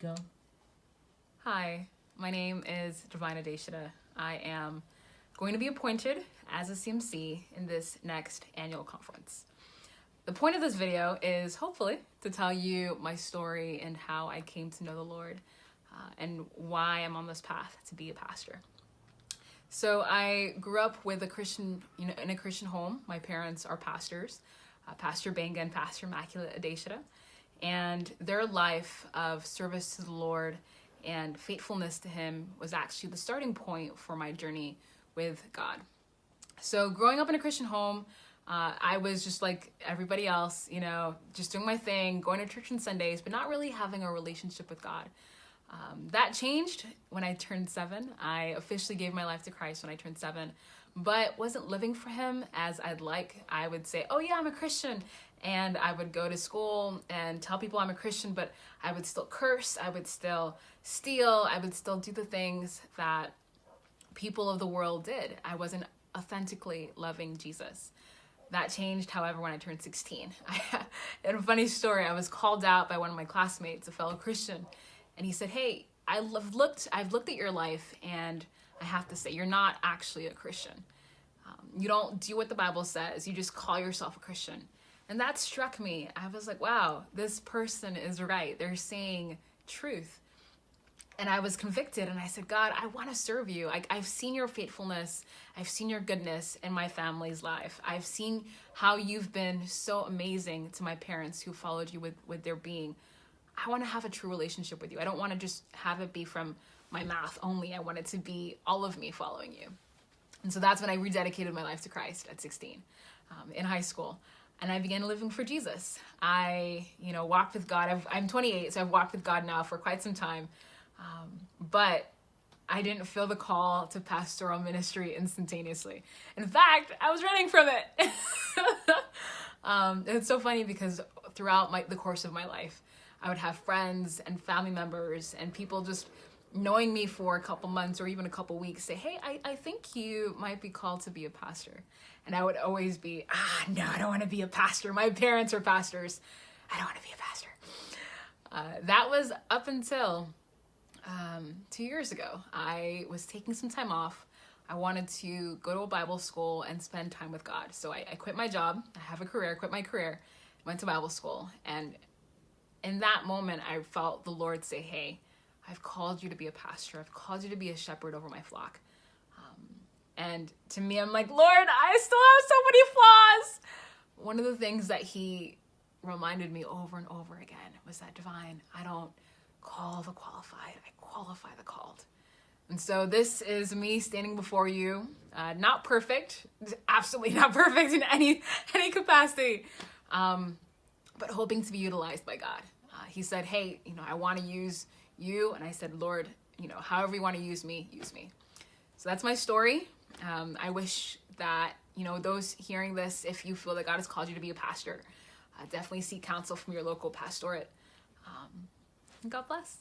Go. Hi, my name is Adesia. I am going to be appointed as a CMC in this next annual conference. The point of this video is hopefully to tell you my story and how I came to know the Lord and why I'm on this path to be a pastor. So I grew up with a Christian, in a Christian home. My parents are pastors, Pastor Benga and Pastor Immaculate Adesia, and their life of service to the Lord and faithfulness to Him was actually the starting point for my journey with God. So growing up in a Christian home, I was just like everybody else, just doing my thing, going to church on Sundays, but not really having a relationship with God. That changed when I turned 7. I officially gave my life to Christ when I turned 7, but wasn't living for Him as I'd like. I would say, oh yeah, I'm a Christian. And I would go to school and tell people I'm a Christian, but I would still curse, I would still steal, I would still do the things that people of the world did. I wasn't authentically loving Jesus. That changed, however, when I turned 16. In a funny story, I was called out by one of my classmates, a fellow Christian, and he said, hey, I've looked at your life, and I have to say, you're not actually a Christian. You don't do what the Bible says, you just call yourself a Christian. And that struck me. I was like, wow, this person is right. They're saying truth. And I was convicted, and I said, God, I want to serve you. I've seen your faithfulness. I've seen your goodness in my family's life. I've seen how you've been so amazing to my parents who followed you with their being. I want to have a true relationship with you. I don't want to just have it be from my mouth only. I want it to be all of me following you. And so that's when I rededicated my life to Christ at 16 in high school. And I began living for Jesus. I, walked with God. I'm 28, so I've walked with God now for quite some time. But I didn't feel the call to pastoral ministry instantaneously. In fact, I was running from it. It's so funny because throughout the course of my life, I would have friends and family members and people just knowing me for a couple months or even a couple weeks say, hey, I think you might be called to be a pastor. And I would always be, no, I don't want to be a pastor. My parents are pastors. I don't want to be a pastor. That was up until 2 years ago. I was taking some time off. I wanted to go to a Bible school and spend time with God. So I quit my job. I have a career, quit my career, went to Bible school. And in that moment, I felt the Lord say, hey, I've called you to be a pastor. I've called you to be a shepherd over my flock. And to me, I'm like, Lord, I still have so many flaws. One of the things that He reminded me over and over again was that, Divine, I don't call the qualified, I qualify the called. And so this is me standing before you, not perfect, absolutely not perfect in any capacity, but hoping to be utilized by God. He said, hey, I want to use you. And I said, Lord, however you want to use me, use me. So that's my story. I wish that, those hearing this, if you feel that God has called you to be a pastor, definitely seek counsel from your local pastorate. God bless.